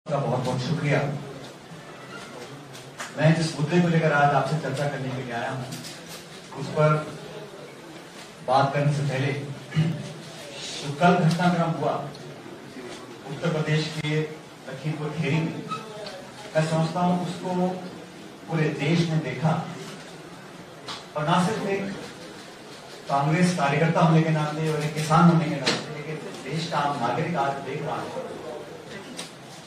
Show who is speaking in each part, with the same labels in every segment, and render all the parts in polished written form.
Speaker 1: का बहुत बहुत शुक्रिया। मैं जिस मुद्दे को लेकर आज आपसे चर्चा करने के लिए आया हूं, उस पर बात करने से पहले जो कल घटनाक्रम हुआ उत्तर प्रदेश के लखीमपुर खीरी में, मैं समझता हूं उसको पूरे देश ने देखा, और ना सिर्फ एक कांग्रेस कार्यकर्ता होने के नाते और एक किसान होने के नाते, लेकिन देश का आम नागरिक आज देख रहा है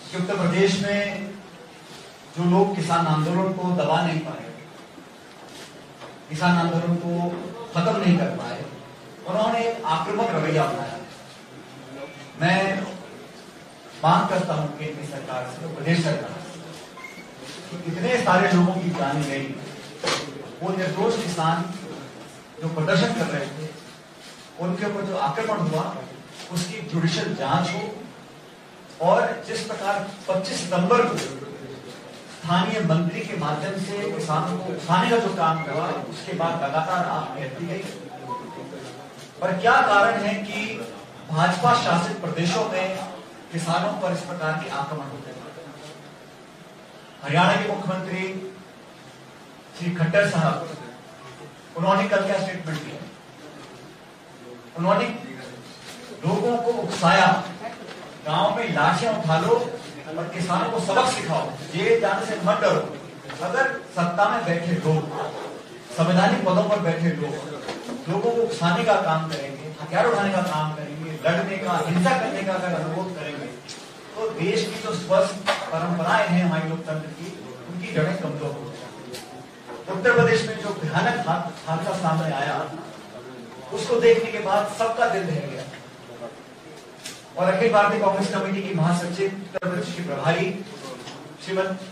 Speaker 1: कि उत्तर प्रदेश में जो लोग किसान आंदोलन को दबा नहीं पाए, किसान आंदोलन को खत्म नहीं कर पाए, उन्होंने एक आक्रामक रवैया अपनाया। मैं मांग करता हूं केंद्र सरकार से, प्रदेश सरकार से, कि इतने सारे लोगों की जाने गई, वो निर्दोष किसान जो प्रदर्शन कर रहे थे, उनके ऊपर जो आक्रमण हुआ उसकी जुडिशियल जांच हो, और जिस प्रकार 25 सितंबर को स्थानीय मंत्री के माध्यम से किसानों को उठाने का जो काम हुआ, उसके बाद लगातार आप कहती गई। पर क्या कारण है कि भाजपा शासित प्रदेशों में किसानों पर इस प्रकार के आक्रमण होते हैं? हरियाणा के मुख्यमंत्री श्री खट्टर साहब, उन्होंने कल क्या स्टेटमेंट दिया? उन्होंने लोगों को उकसाया, गांव में लाशियां उठा लो और किसानों को सबक सिखाओ, जेल जाने से मत डरो। अगर सत्ता में बैठे लोग, संवैधानिक पदों पर बैठे लोग लोगों को उकसाने का काम करेंगे, हथियार उठाने का काम करेंगे, लड़ने का, हिंसा करने का अगर अनुरोध करेंगे, तो देश की जो स्वस्थ परंपराएं हैं हमारी लोकतंत्र की, उनकी जड़ें कमजोर हो जाएंगी। उत्तर प्रदेश में जो भयानक हादसा सामने आया, उसको देखने के बाद सबका दिल दहल गया, और अखिल भारतीय कांग्रेस कमेटी की महासचिव, उत्तर प्रदेश की प्रभारी श्रीमती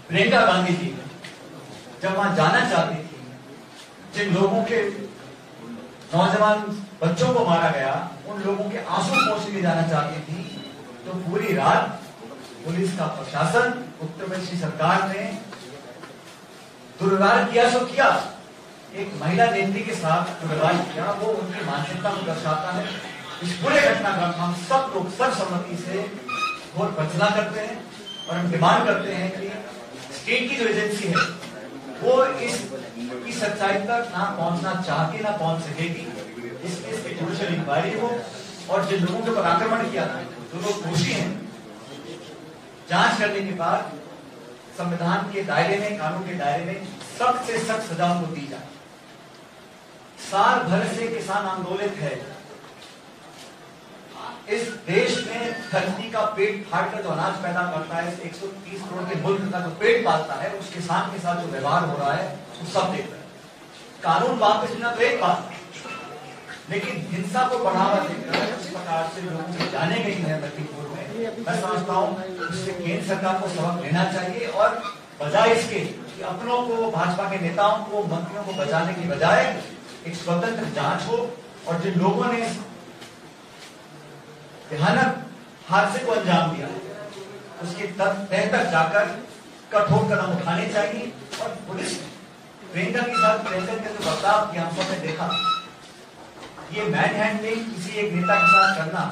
Speaker 1: प्रियंका गांधी जी जब वहां जाना चाहती थी, जिन लोगों के नौजवान बच्चों को मारा गया, उन लोगों के आंसू पोंछ के जाना चाहती थी, तो पूरी रात पुलिस का प्रशासन, उत्तर प्रदेश की सरकार ने दुर्व्यवहार किया सो किया। एक महिला नेत्री के साथ दुर्व्यवहार किया, वो उनकी मानसिकता को दर्शाता है। इस पूरे घटनाक्रम हम सब लोग सर्वसम्मति से बहुत भर्त्सना करते हैं, और हम डिमांड करते हैं कि स्टेट की जो एजेंसी है वो इसकी सच्चाई तक ना पहुंचना चाहती, ना पहुंच सकेगी। इसकी जुडिशियल इंक्वायरी हो, और जिन लोगों के ऊपर आक्रमण किया था, जो लोग दोषी हैं, जांच करने के बाद संविधान के दायरे में, कानून के दायरे में सख्त से सख्त सजा उनको दी जाए। साल भर से किसान आंदोलित है। इस देश में धरती का पेट फाड़कर जो अनाज पैदा करता है, 130 करोड़ के मुल्क का जो पेट पालता है, उस किसान के साथ जो व्यवहार हो रहा है, वो सब देख रहे हैं। कानून वापस लेना तो एक बात, लेकिन हिंसा को बढ़ावा देकर इस प्रकार से लोगों की जाने गई है लखीमपुर में, मैं समझता हूँ इससे केंद्र सरकार को सबक लेना चाहिए, और बजाय इसके कि अपनों को, भाजपा के नेताओं को, मंत्रियों को बचाने की बजाय एक स्वतंत्र जांच हो, और जिन लोगों ने भयानक हादसे को अंजाम दिया, उसके तह तक जाकर कठोर कदम उठाने चाहिए। और पुलिस प्रियंका के साथ प्रियंका के जो बर्ताव किया, हम सबने देखा, ये मैन हैंडलिंग किसी एक नेता के साथ करना,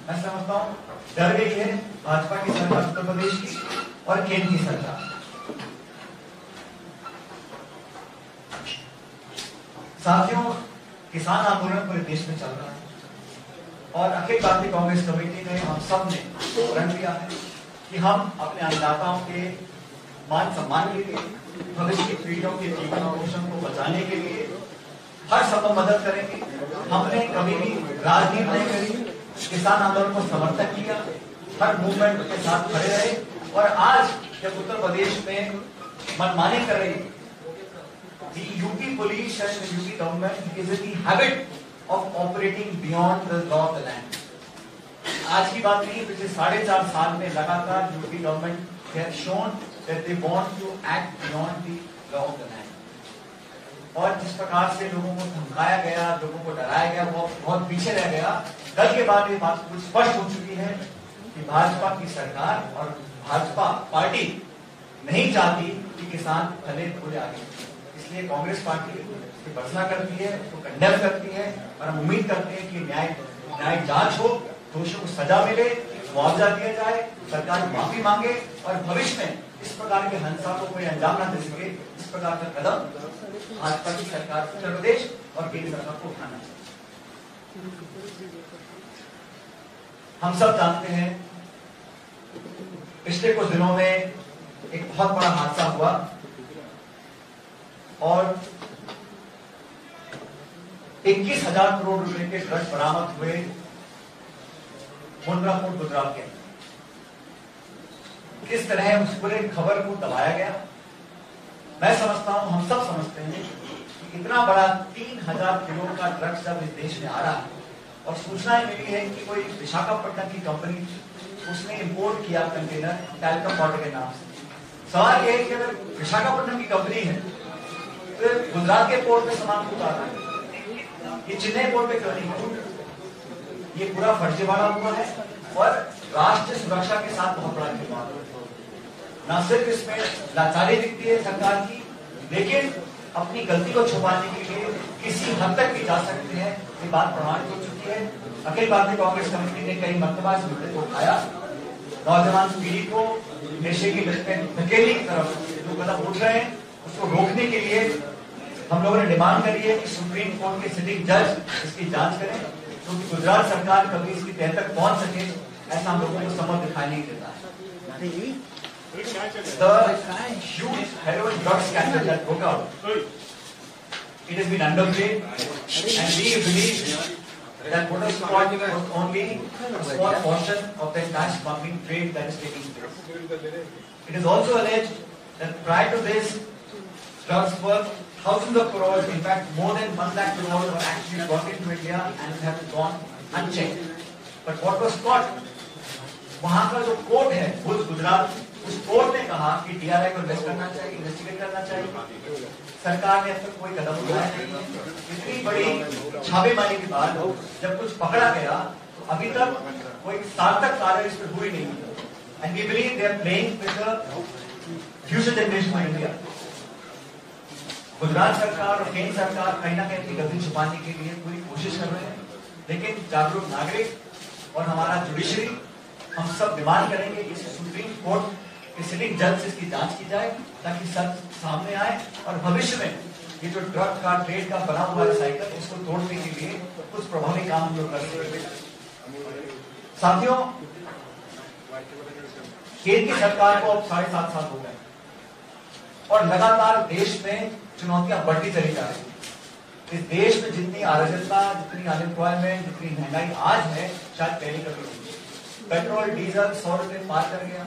Speaker 1: मैं समझता हूं डर गई है भाजपा की सरकार, उत्तर प्रदेश की और केंद्र की सरकार। साथियों, किसान आंदोलन पूरे देश में चल रहा है, और अखिल भारतीय कांग्रेस कमेटी ने, हम सब ने प्रण लिया है कि हम अपने अन्नदाताओं के मान सम्मान के लिए, भविष्य की पीढ़ियों के जीवन पोषण को बचाने के लिए हर संभव मदद करेंगे। हमने कभी भी राजनीति नहीं करी, किसान आंदोलन को समर्थन किया, हर मूवमेंट के साथ खड़े रहे, और आज जब उत्तर प्रदेश में मनमानी कर रही, the UP police and the UP government is in the habit of operating beyond the law of the land. आज की बात नहीं, पिछले 4.5 साल में लगातार UP government has shown that they want to act beyond the law of the land. और जिस प्रकार से लोगों को धमकाया गया, लोगों को डराया गया, वो बहुत पीछे रह गया। कल के बाद ये बात कुछ स्पष्ट हो चुकी है कि भाजपा की सरकार और भाजपा पार्टी नहीं चाहती कि किसान भले पूरे आगे, इसलिए कांग्रेस पार्टी इसकी भर्त्सना करती है, उसको कंडेम करती है, और हम उम्मीद करते हैं कि न्याय जांच हो, दोषियों को सजा मिले, मुआवजा दिया जाए, सरकार माफी मांगे और भविष्य में इस प्रकार के हिंसा को कोई अंजाम न दे सके, इस प्रकार का कदम भाजपा की सरकार, उत्तर प्रदेश और केंद्र सरकार को उठाना चाहिए। हम सब जानते हैं पिछले कुछ दिनों में एक बहुत बड़ा हादसा हुआ और 21,000 करोड़ रुपए के ड्रग्स बरामद हुए मुंद्रा पोर्ट गुजरात के। किस तरह उस पूरे खबर को दबाया गया, मैं समझता हूं, हम सब समझते हैं कि इतना बड़ा 3,000 किलो का ड्रग्स जब इस देश में आ रहा है और सूचनाएं मिली है कि कोई विशाखापट्टनम की कंपनी उसने इंपोर्ट किया कंटेनर टैल्कम पाउडर के नाम से। सवाल यह है कि अगर विशाखापट्टनम की कंपनी है तो गुजरात के पोर्ट में सामान क्यों आ रहा है, ये चेन्नई पोर्ट पे क्यों नहीं? ये पूरा फर्जीवाड़ा हुआ है और राष्ट्रीय सुरक्षा के साथ बहुत बड़ा खिलवाड़ है। न सिर्फ इसमें लाचारी दिखती है सरकार की, लेकिन अपनी गलती को छुपाने के लिए किसी हद तक भी जा सकते हैं, ये बात प्रमाणित हो चुकी है। अखिल भारतीय कांग्रेस कमेटी ने कई मरतबा इस मुद्दे को उठाया, नौजवान पीढ़ी को नशे की लत में धकेलने की तरफ जो कदम उठ रहे हैं उसको रोकने के लिए हम लोगों ने डिमांड करी है कि सुप्रीम कोर्ट के सिटिंग जज इसकी जांच करें, क्योंकि तो गुजरात सरकार कभी इसकी तह तक पहुंच सके ऐसा हम लोगों को समझ दिखाई नहीं देता है। The huge heroin drug scandal that broke out, it has been underplayed, and we believe that what is called was only a small portion of the entire smuggling trade that is taking place. It is also alleged that prior to this, drugs worth thousands of crores, in fact more than 1 lakh crores were actually brought into India and have gone unchecked. But what was caught, वहां का जो court है गुजरात, उस court ने कहा कि DRI को investigate करना चाहिए। सरकार ने अब तक कोई कदम उठाया नहीं है। इतनी बड़ी छापेमारी के बाद जब कुछ पकड़ा गया तो अभी तक कोई सार्थक कार्य इस पर हुई नहीं। And we believe they are playing with the future generation of India. Gujarat सरकार और केंद्र सरकार कहीं ना कहीं अपनी गलती छुपाने के लिए पूरी कोशिश कर रहे हैं, लेकिन जागरूक नागरिक और हमारा जुडिशरी हम सब डिमांड करेंगे कि सुप्रीम कोर्ट के सिटिंग जज से इसकी जांच की जाए ताकि सच सामने आए और भविष्य में ये जो ड्रग का ट्रेड का बना हुआ है साइकिल, इसको तोड़ने के लिए कुछ प्रभावी काम हम लोग कर सकते हैं। साथियों, केंद्र की सरकार को अब 7.5 साल हो गए और लगातार देश में चुनौतियां बढ़ती चली जा रही है। इस देश में जितनी अराजकता, जितनी अनएम्प्लॉयमेंट, जितनी महंगाई आज है, शायद पहले कभी नहीं। पेट्रोल डीजल 100 रुपए पार कर गया,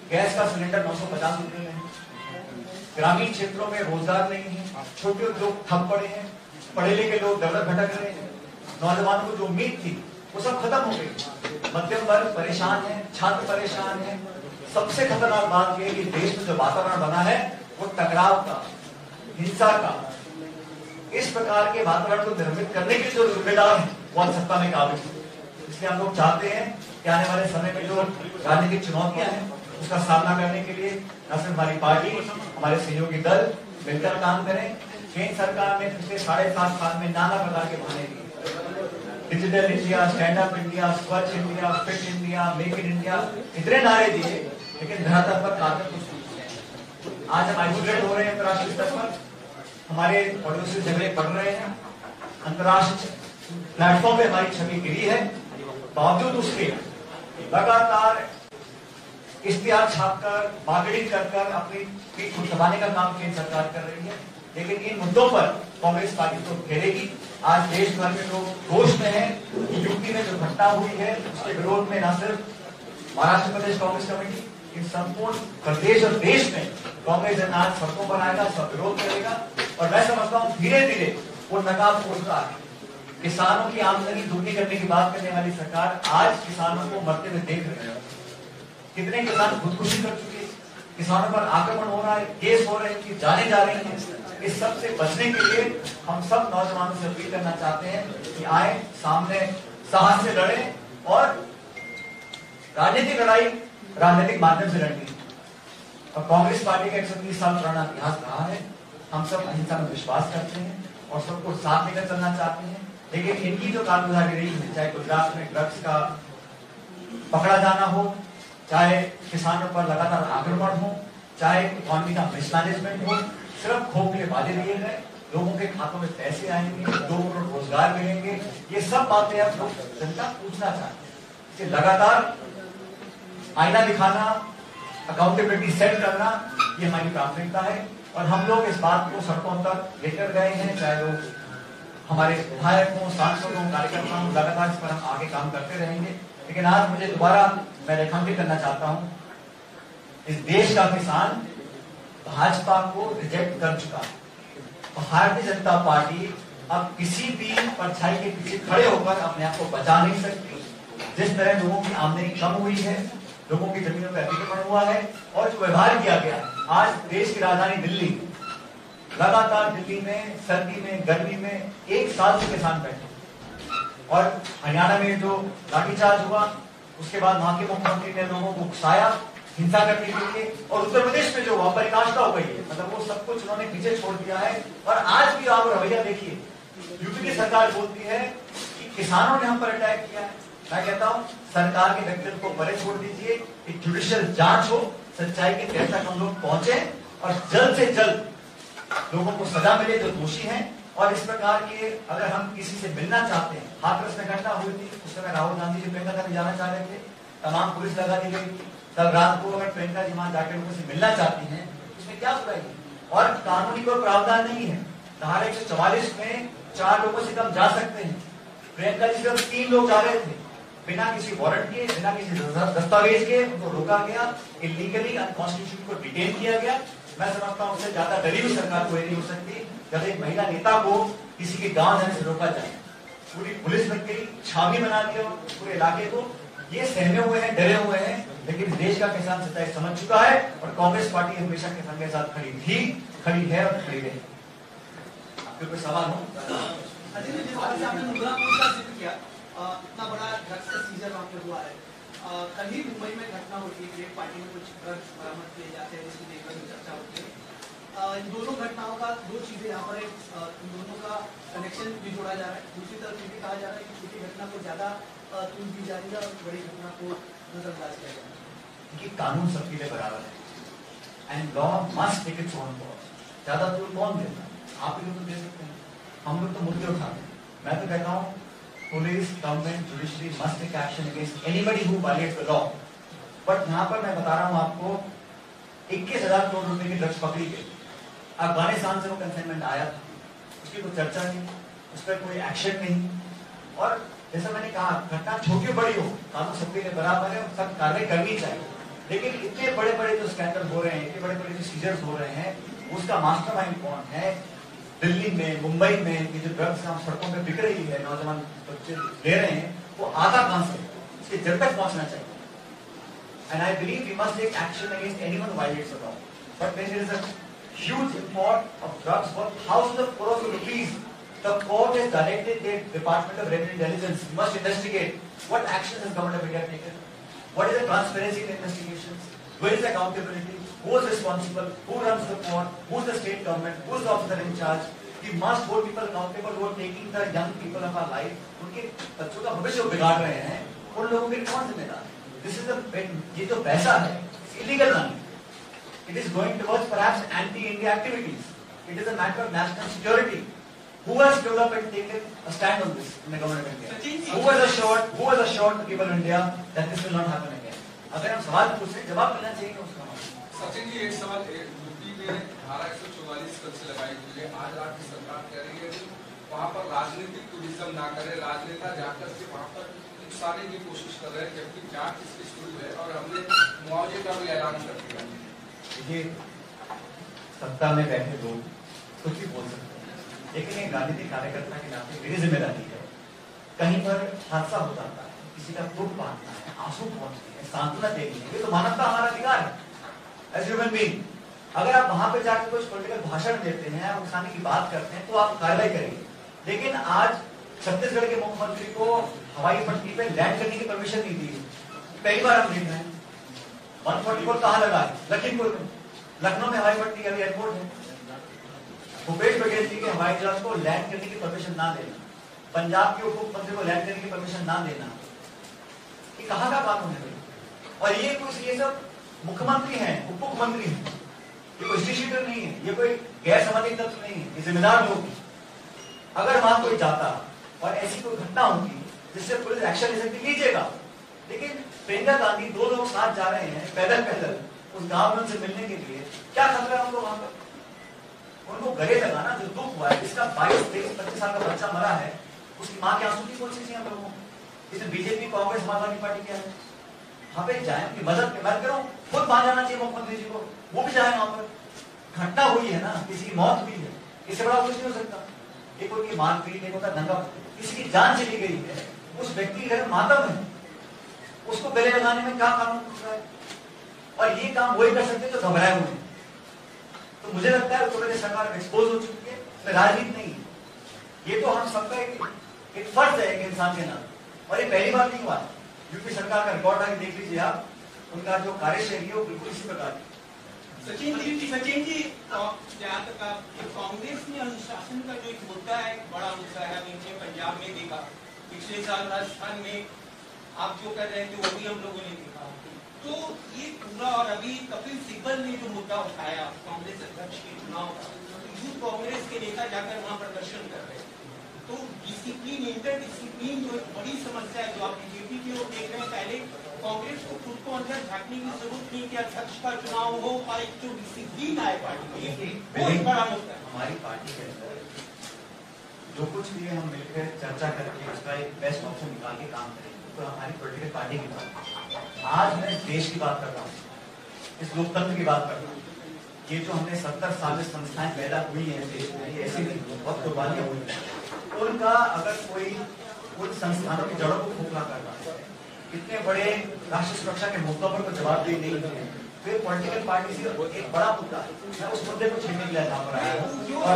Speaker 1: गैस का सिलेंडर 950 रुपए में है, ग्रामीण क्षेत्रों में रोजगार नहीं है, छोटे उद्योग ठप पड़े हैं, पढ़े लिखे लोग दर भटक रहे हैं, नौजवानों को जो उम्मीद थी वो सब खत्म हो गई। मध्यम वर्ग परेशान है, छात्र परेशान है। सबसे खतरनाक बात यह है कि देश में जो वातावरण बना है वो टकराव का, हिंसा का, इस प्रकार के वातावरण को निर्मित करने के जो जिम्मेदार है वो सत्ता में काबिज है। इसलिए हम लोग चाहते हैं कि आने वाले समय में जो राजनीतिक चुनौतियां हैं उसका सामना करने के लिए न सिर्फ हमारी पार्टी, हमारे सहयोगी दल मिलकर काम करें। केंद्र सरकार ने पिछले 7.5 साल में नाना प्रकार के बहाने दिए, digital India, stand up India, Swachh India, fit India, make in India, इतने नारे दिए, लेकिन धरातल पर कार्य कुछ नहीं। आज हम आइसोलेट हो रहे हैं अंतर्राष्ट्रीय स्तर पर, हमारे पड़ोसी झगड़े बढ़ रहे हैं, अंतर्राष्ट्रीय प्लेटफॉर्म पे हमारी छवि गिरी है। बावजूद उसके लगातार इश्तिहार छापकर, बार्गेनिंग कर अपनी पीठ को दबाने का काम केंद्र सरकार कर रही है, लेकिन इन मुद्दों पर कांग्रेस पार्टी को घेरेगी। आज देश भर में लोग रोष में हैं। यूपी में जो घटना हुई है उसके विरोध में न सिर्फ महाराष्ट्र प्रदेश कांग्रेस कमेटी, इन संपूर्ण प्रदेश और देश में कांग्रेस आज सड़कों पर आएगा, सब विरोध करेगा। और मैं समझता हूँ धीरे धीरे वो नकाब खोलता है। किसानों की आमदनी दुगनी करने की बात करने वाली सरकार आज किसानों को मरते हुए देख रहे हैं। कितने किसान खुदकुशी कर चुके, किसानों पर आक्रमण हो रहा है, केस हो रहे हैं कि जाने जा रहे हैं। इस सब से बचने के लिए हम सब नौजवानों से अपील करना चाहते हैं कि आए, सामने साहस से लड़े और राजनीतिक लड़ाई राजनीतिक माध्यम से लड़नी। और कांग्रेस पार्टी का 130 साल पुराना इतिहास रहा है। हम सब अहिंसा में विश्वास करते हैं और सबको साथ लेकर चलना चाहते हैं, लेकिन इनकी जो कारगुजारी रही है, चाहे गुजरात में ड्रग्स का पकड़ा जाना हो, चाहे किसानों पर लगातार आक्रमण हो, चाहे इकोनॉमी का मिसमैनेजमेंट हो, सिर्फ खोखले वादे दिए गए, लोगों के खातों में पैसे आएंगे, लोगों को रोजगार मिलेंगे, ये सब बातें अब लोग जनता पूछना चाहते हैं। लगातार आईना दिखाना, अकाउंटेबिलिटी सेट करना, ये हमारी प्राथमिकता है और हम लोग इस बात को सड़कों तक लेकर गए हैं, चाहे लोग हमारे विधायक हों, सांसद हों, कार्यकर्ता हों, लगातार इस पर हम आगे काम करते रहेंगे। लेकिन आज मुझे दोबारा मैं रेखांकित करना चाहता हूं, इस देश का किसान भाजपा को रिजेक्ट कर चुका है। भारतीय जनता पार्टी अब किसी भी परछाई के पीछे खड़े होकर अपने आप को बचा नहीं सकती। जिस तरह लोगों की आमदनी कम हुई है, लोगों की जमीनों पर अतिक्रमण हुआ है और जो व्यवहार किया गया, आज देश की राजधानी दिल्ली, लगातार दिल्ली में सर्दी में गर्मी में 1 साल से किसान बैठे और हरियाणा में जो लाठीचार्ज हुआ, उसके बाद वहां के मुख्यमंत्री ने लोगों को उकसाया हिंसा करने के लिए, और उत्तर प्रदेश में जो हुआ पराकाष्ठा हो गई है, मतलब वो सब कुछ उन्होंने पीछे छोड़ दिया है। और आज भी आप रवैया देखिए, यूपी की सरकार बोलती है कि किसानों ने हम पर अटैक किया है। मैं कहता हूं सरकार के व्यक्तित्व को परे छोड़ दीजिए, एक जुडिशियल जांच हो, सच्चाई के तह तक हम लोग पहुंचे और जल्द से जल्द लोगों को सजा मिले जो दोषी हैं। और इस प्रकार के अगर हम किसी से मिलना चाहते हैं, हाथरस में घटना हुई थी, उस समय राहुल गांधी जी प्रियंका गांधी जाना चाह रहे थे, तमाम पुलिस लगा दी गई थी। कल रात को अगर प्रियंका जी वहां जाकर लोगों से मिलना चाहती हैं, उसमें क्या बुराई है? और कानूनी कोई प्रावधान नहीं है। धारा 144 में 4 लोगों से कम जा सकते हैं। प्रियंका जी सिर्फ 3 लोग जा रहे थे, बिना किसी वारंट के, बिना किसी दस्तावेज के उनको रोका गया, इलीगली अनकॉन्स्टिट्यूशनल को डिटेन किया गया। मैं समझता हूं उससे ज्यादा डरी हुई सरकार कोई नहीं हो सकती जब एक महिला नेता को किसी के गांव जाने से रोका जाए। पूरी पुलिस लग गई, छावनी बना दिया पूरे इलाके को। ये सहमे हुए हैं, डरे हुए हैं, लेकिन देश का किसान सच्चाई समझ चुका है और कांग्रेस पार्टी हमेशा किसान के साथ खड़ी थी, खड़ी है और खड़ी रहेगी। आपके कोई सवाल हो?
Speaker 2: इतना बड़ा ड्रग्स का सीजन वहाँ पे हुआ है, कल ही मुंबई में घटना होती है, एक पार्टी में कुछ ड्रग्स बरामद किए जाते हैं, जिसकी लेकर चर्चा होती है। इन दोनों घटनाओं का 2 चीजें यहाँ पर, इन दोनों का कनेक्शन भी जोड़ा जा रहा है। दूसरी तरफ ये भी कहा जा रहा है कि छोटी घटना को ज्यादा तूल दी जा रही है और बड़ी घटना को नजरअंदाज किया जा रहा है।
Speaker 1: देखिए, कानून सबके लिए बराबर है and law must take its own course. ज्यादा तूल कौन देता है? आप ही लोग तो दे सकते हैं, हम लोग तो मुद्दे उठाते हैं। मैं तो कहता हूँ police, government, judiciary must take action against anybody who violates the law. But यहाँ पर मैं बता रहा हूँ आपको, 21,000 करोड़ रुपए की ड्रग्स पकड़ी गई। अफगानिस्तान से वो कंसाइनमेंट आया था, उसकी कोई चर्चा नहीं, उस पर कोई एक्शन नहीं। और जैसा मैंने कहा, घटना छोटी बड़ी हो, कानून सबके लिए बराबर है, सब कार्रवाई करनी चाहिए। लेकिन इतने बड़े बड़े जो स्कैंडल हो रहे हैं, इतने बड़े बड़े जो सीजर्स हो रहे हैं, उसका मास्टरमाइंड कौन है? दिल्ली में, मुंबई में ये जो ड्रग्स हम सड़कों पे बिक रही है, नौजवान बच्चे ले रहे हैं, वो आता कहां से? इसके जड़ तक पहुंचना चाहिए। And I believe we must take action against anyone who violates the law. But there is a huge import of drugs worth thousands of crores of rupees. The court has directed the Department of Revenue Intelligence must investigate what actions has government of India taken. What is the transparency in investigations? Where is accountability? Who is responsible? Who runs the court? Who is the state government? Who is the officer in charge? We must hold people accountable who are taking the young people of our life. उनके बच्चों का भविष्य बिगाड़ रहे हैं, उन लोगों के कौन जिम्मेदार है? This is the ये जो पैसा है, illegal money. It is going towards perhaps anti-India activities. It is a matter of national security. Who has stood up and taken a stand on this in the government of India? Who has assured the people of India that this will not happen again? अगर हम सवाल पूछे, जवाब मिलना चाहिए उसका।
Speaker 3: सचिन जी, एक सवाल, यूपी में धारा 144 कल से लगाई हुई है। आज राज्य सरकार कह रही है कि वहाँ पर राजनीतिक टूरिज्म ना करे, राजनेता जाकर के वहाँ पर नुकसाने की कोशिश कर रहे हैं, जबकि जांच इसकी शुरू है और हमने मुआवजे का भी ऐलान कर दिया।
Speaker 1: देखिए, सत्ता में बैठे लोग कुछ भी बोल सकते हैं, लेकिन एक राजनीतिक कार्यकर्ता के नाते मेरी जिम्मेदारी है, कहीं पर हादसा हो जाता है, किसी का दुख बांटना है, आंसू पहुंचती है, सांत्वना देनी है, ये तो मानवता हमारा अधिकार है एज ह्यूमन बीइंग। अगर आप वहां पे जाकर कुछ पॉलिटिकल भाषण देते हैं, उकसाने की बात करते हैं, तो आप कार्रवाई करेंगे। लेकिन आज छत्तीसगढ़ के मुख्यमंत्री को हवाई पट्टी पे लैंड करने की परमिशन नहीं दी। कई बार हम देख रहे हैं 144 कहां लगा है? लखीमपुर में, लखनऊ में हवाई पट्टी अभी एयरपोर्ट है। भूपेश बघेल जी के हवाई जहाज को लैंड करने की परमिशन ना देना, पंजाब के उप मुख्यमंत्री को लैंड करने की परमिशन ना देना, ये कहाँ का कानून है? और ये कुछ ये सब मुख्यमंत्री हैं, उप मुख्यमंत्री हैं, ये कोई स्टेट नहीं है, ये कोई गैर सामाजिक तत्व नहीं है, ये जिम्मेदार लोग। अगर वहां कोई जाता और ऐसी कोई घटना होगी जिससे पुलिस एक्शन ले सकती, लीजिएगा। लेकिन प्रियंका गांधी 2 लोग साथ जा रहे हैं पैदल पैदल उस गांव में उनसे मिलने के लिए, क्या खतरा है उनको वहां पर? उनको गले लगाना, जो दुख हुआ है, जिसका 22-23-25 साल का बच्चा मरा है, उसकी माँ के आंसू की कौन सी थी हम लोगों को? इसमें बीजेपी, कांग्रेस, समाजवादी पार्टी क्या है? वहां पे जाए, उनकी मदद मैं कह रहा हूँ, खुद वहां जाना चाहिए मुख्यमंत्री जी को, वो भी जाए वहां पर। घटना हुई है ना, किसी की मौत हुई है, इससे बड़ा कुछ नहीं हो सकता। एक होती है मारपीट, एक होता है दंगा, किसी की जान चली गई है, उस व्यक्ति के घर में मातम है, उसको गले लगाने में क्या कानून पूछ रहा है? और ये काम वही कर सकते जो घबराए हुए हैं। तो मुझे लगता है उत्तर प्रदेश सरकार एक्सपोज हो चुकी है, इसमें राजनीति नहीं है। ये तो हम सबका एक फर्ज है एक इंसान के नाम, और ये पहली बार नहीं हुआ। यूपी सरकार का रिकॉर्ड आगे देख लीजिए आप, उनका जो कार्यशैली है वो बिल्कुल इसी प्रकार की।
Speaker 2: सचिन जी, जहाँ तक कांग्रेस में अनुशासन का जो एक मुद्दा है, बड़ा मुद्दा है, हमने पंजाब में देखा, पिछले साल राजस्थान में आप जो कर रहे थे वो भी हम लोगों ने देखा। तो ये पूरा, और अभी कपिल सिब्बल ने जो मुद्दा उठाया कांग्रेस अध्यक्ष के चुनाव का, यूथ कांग्रेस के नेता जाकर वहाँ प्रदर्शन कर रहे हैं। तो डिसिप्लिन, इंटर डिसिप्लिन जो एक बड़ी समस्या है, जो आप बीजेपी की ओर देख रहे हैं, पहले कांग्रेस को खुद को अंदर झांकने की जरूरत नहीं कि अध्यक्ष का चुनाव हो और एक जो डिसिप्लिन आए पार्टी में, वो एक बड़ा मुद्दा है।
Speaker 1: हमारी पार्टी के अंदर जो कुछ भी हम मिलकर चर्चा करके उसका एक बेस्ट ऑप्शन निकाल के काम करेंगे, तो हमारी पॉलिटिकल पार्टी की बात। आज मैं देश की बात कर रहा हूँ, इस लोकतंत्र की बात कर रहा हूँ। ये जो हमने 70 साल में संस्थाएं पैदा हुई हैं देश में, ये ऐसी नहीं, बहुत कुर्बानियां हुई हैं। उनका अगर कोई उन संस्थानों की जड़ों को खोखला कर रहा है, इतने बड़े राष्ट्रीय सुरक्षा के मुद्दों पर कोई जवाबदेही नहीं है, फिर पॉलिटिकल पार्टी से एक बड़ा मुद्दा है। मैं उस मुद्दे को छेड़ने के लिए यहाँ पर आया हूँ, और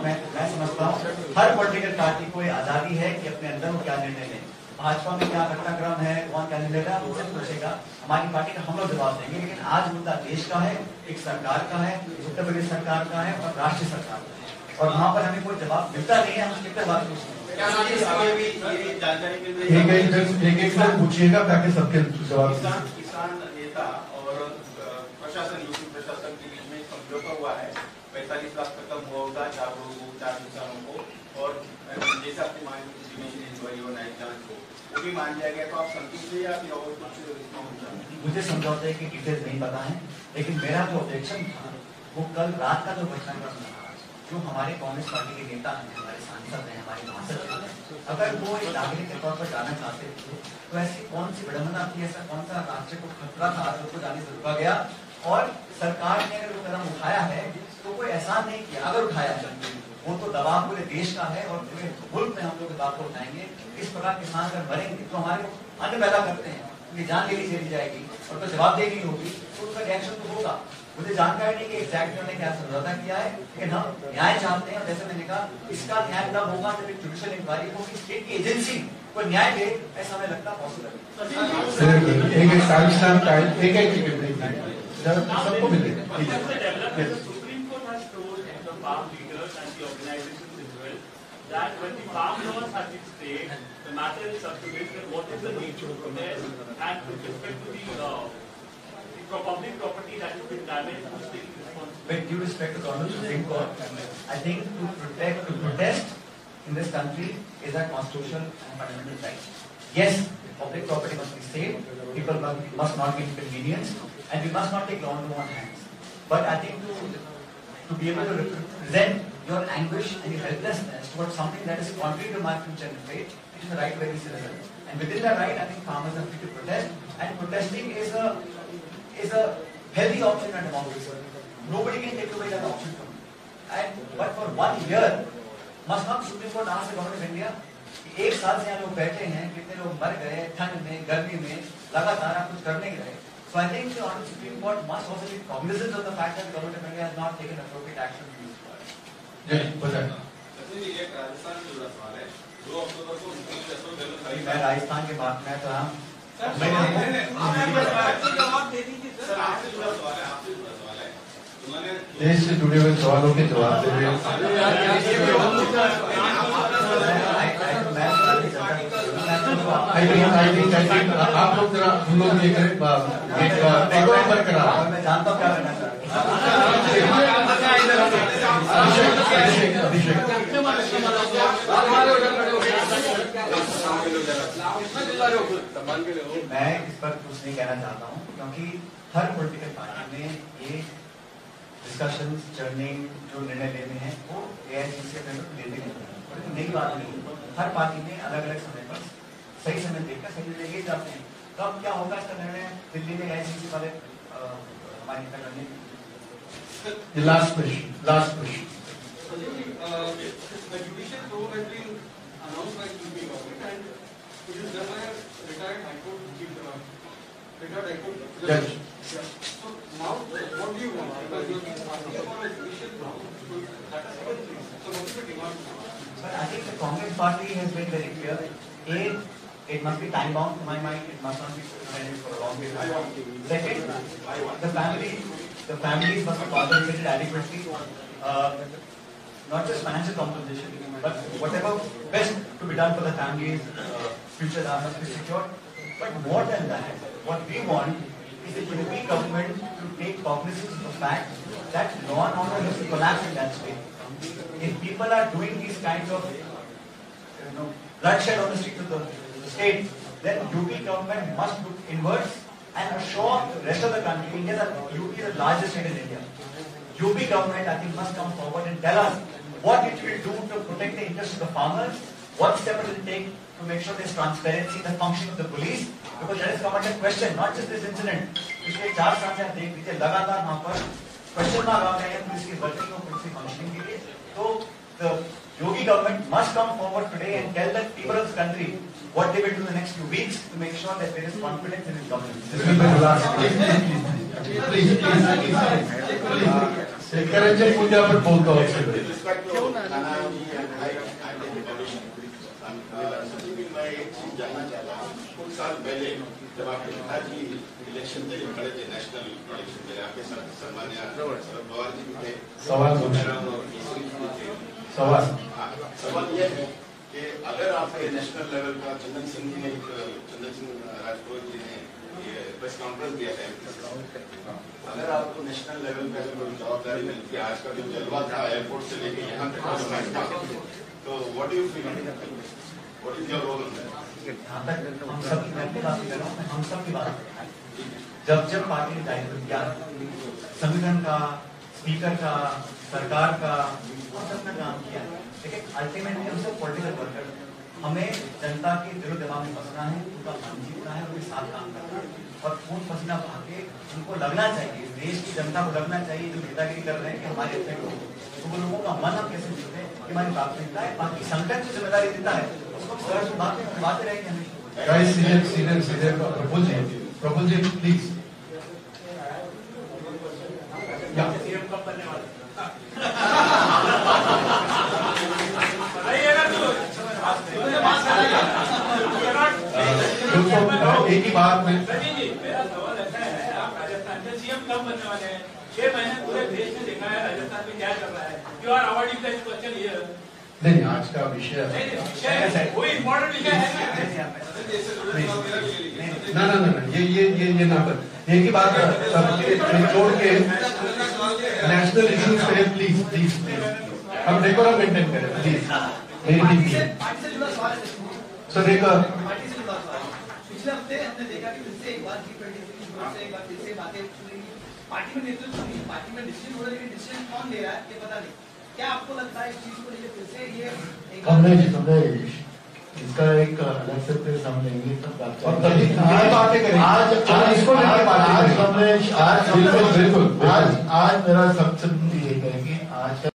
Speaker 1: मैं समझता हूँ हर पॉलिटिकल पार्टी को आजादी है कि अपने अंदर वो क्या निर्णय लें। भाजपा में क्या घटनाक्रम है, कौन क्या निर्णय लेगा, उनसे पूछेगा, हमारी पार्टी का हम लोग जवाब देंगे। लेकिन आज मुद्दा देश का है, एक सरकार का है, उत्तर प्रदेश सरकार का है और राष्ट्रीय सरकार का है, और वहाँ पर हमें कोई जवाब मिलता नहीं है। हम कितने बात पूछते
Speaker 4: एक पूछिएगा ताकि सबके जवाब।
Speaker 5: किसान नेता और प्रशासन, यूपी प्रशासन के बीच में समझौता हुआ है, 45 लाख तक का मुआवजा 4 लोगों, 4 किसानों को, और जैसे आपकी मांग इंक्वायरी और न्यायिक जांच को वो भी मान लिया गया। तो आप संतुष्ट है या फिर और कुछ?
Speaker 1: मुझे समझौते की डिटेल्स नहीं पता है, लेकिन मेरा जो ऑब्जेक्शन था वो कल रात का जो घटनाक्रम था, जो हमारे कांग्रेस पार्टी के नेता हैं, हमारे सांसद हैं, हमारे महासचिव हैं, अगर वो एक नागरिक के तौर पर जाना चाहते थे तो ऐसी कौन सी विडंबना थी, ऐसा कौन सा राष्ट्र को खतरा था जो उनको जाने से रोका गया? और सरकार ने अगर वो कदम उठाया है तो कोई एहसान नहीं किया। अगर उठाया है वो तो दबाव पूरे देश का है, और पूरे मुल्क में हम लोग बात को उठाएंगे। इस प्रकार किसान अगर मरेंगे तो हमारे अन्न पैदा करते हैं, उनकी जान ले ली जाएगी और तो जवाबदेही नहीं होगी, तो उनका रिएक्शन तो होगा। मुझे जानकारी नहीं कि एग्जैक्ट उन्होंने क्या समझौता किया है, लेकिन हम न्याय चाहते हैं। जैसे मैंने कहा, इसका न्याय तब होगा जब एक जुडिशियल इंक्वायरी होगी, स्टेट की एजेंसी को न्याय दे, ऐसा हमें लगता पॉसिबल है।
Speaker 6: That when the farm laws have been stayed, the matter is subjugated, and what is the need to protest and with respect to the public property that has been damaged, who is taking responsibility?
Speaker 1: With due respect to Honorable Supreme Court, I think to protest in this country is a constitutional and fundamental right. Yes, public property must be saved, people must not be inconvenienced, and we must not take law into our hands. But I think to be able to represent your anguish and your helplessness towards something that is contrary to my future and fate, it is the right of every citizen. And within that right, I think farmers are free to protest, and protesting is a healthy option in a democracy. Nobody can take away that option from you. But for 1 year, must not Supreme Court ask the government of India, एक साल से यहाँ लोग बैठे हैं, कितने लोग मर गए ठंड में, गर्मी में, लगातार आप कुछ करने के रहे। So I think the Honorable Supreme Court must also be cognizant of the fact that the government of India has not taken appropriate action to use forest.
Speaker 3: एक राजस्थान से जुड़ा सवाल है। 2 अक्टूबर को
Speaker 1: मैं राजस्थान के बात में तो हम
Speaker 2: जवाब दे दीजिए सर।
Speaker 3: आपसे जुड़ा सवाल है, आपसे जुड़ा सवाल है। उन्होंने
Speaker 4: देश से जुड़े हुए सवालों के जवाब दे रहे हैं। think आप लोग जरा हम लोग ये करें पर करा।
Speaker 1: मैं जानता हूँ क्या करना चाह मैं इस पर कुछ नहीं कहना चाहता हूँ, क्योंकि हर पॉलिटिकल पार्टी में ये डिस्कशन चर्निंग जो निर्णय लेने हैं वो एआईसीसी के अंदर लेते हैं। नई बात नहीं, हर पार्टी में अलग अलग समय पर सही समय देखकर सही निर्णय लिए जाते हैं। तब क्या होगा इसका निर्णय दिल्ली में एआईसीसी वाले हमारी करने।
Speaker 4: Last question
Speaker 3: The judicial role has been announced by UP government and it is done by a retired High Court chief retired High Court judge. So now what do you want? Because you are asking for a judicial role, so that is second thing. So what is the demand?
Speaker 1: But I think the Congress party has been very clear. A, it must be time bound to my mind. It must not be suspended for a long period of time. Second, the families must be compensated adequately. Not just financial compensation, but whatever best to be done for the families, future must be secured. But more than that, what we want is the UP government to take cognizance of the fact that law and order has collapsed in that state. If people are doing these kinds of bloodshed on the streets of the state, then UP government must look inwards and assure the rest of the country, India, that UP is the largest state in India. UP government, I think, must come forward and tell us what it will do to protect the interests of the farmers, what steps it will take to make sure there is transparency in the function of the police, because that has come under question, not just this incident. पिछले 4 साल से आप देख लीजिए लगातार वहाँ पर question mark आ रहे हैं पुलिस की वर्किंग और पुलिस की फंक्शनिंग के लिए। तो the Yogi government must come forward today and tell the people of the country what they will do in the next few weeks to make sure that there is confidence in his government.
Speaker 4: This will be the last. Please. Secretary Puja पर बोलता हूँ।
Speaker 5: कुछ साल पहले जब आपके पिताजी election के लिए खड़े थे, नेशनल इलेक्शन के लिए, आपके साथ सम्मान्य शरद पवार जी भी थे। सवाल यह है कि अगर आपके नेशनल लेवल का चंदन सिंह राजपूत जी ने ये प्रेस कॉन्फ्रेंस दिया था, अगर आपको नेशनल लेवल पे कोई जवाबदारी मिलती है, आज का जो जलवा था एयरपोर्ट से लेके यहाँ तक तो what do you feel, what is your role?
Speaker 1: यहाँ तक हम सब की बात कर रहा हूँ, हम सब की बात जब पार्टी ने दायित्व किया, संगठन का, स्पीकर का, सरकार का, हम सबने काम किया, लेकिन अल्टीमेटली हम सब पॉलिटिकल वर्कर, हमें जनता के दिलो दिमाग में बसना है, उनका मन जीतना है, उनके साथ काम करना है और खून पसीना बहा के उनको लगना चाहिए, देश की जनता को लगना चाहिए जो नेतागिरी कर रहे हैं कि हमारे इफेक्ट हो, तो वो लोगों का मन हम कैसे जीते हैं कि हमारी प्राथमिकता है, बाकी संगठन जो जिम्मेदारी देता है उसको बातें रहेंगे हमेशा।
Speaker 4: Guys, senior Praful ji please.
Speaker 6: CM कब बनने वाला?
Speaker 4: एक ही बात में
Speaker 6: मेरा सवाल ऐसा है, आप राजस्थान के सीएम कब बनने वाले हैं? 6 महीने पूरे देश ने देखा है राजस्थान में क्या चल रहा है। You are avoiding this question here.
Speaker 4: नहीं, आज का विषय
Speaker 6: कोई इम्पोर्टेंट विषय है
Speaker 4: ना, ये ना पर एक ही बात छोड़ के नेशनल इश्यूज पे प्लीज हम डेकोरम मेंटेन करें प्लीज। मेरी टीम सर देखो
Speaker 2: पिछले हफ्ते हमने देखा कि फिर से एक बार पार्टी में नेतृत्व नहीं, पार्टी में डिसीजन हो रहा है, लेकिन डिसीजन कौन ले रहा है ये पता नहीं। क्या आपको लगता है इस चीज को लेकर फिर से ये
Speaker 4: हमने इसका एक अलग से प्रेस हम लेंगे तब बात बातें करेंगे। आज मेरा सबसे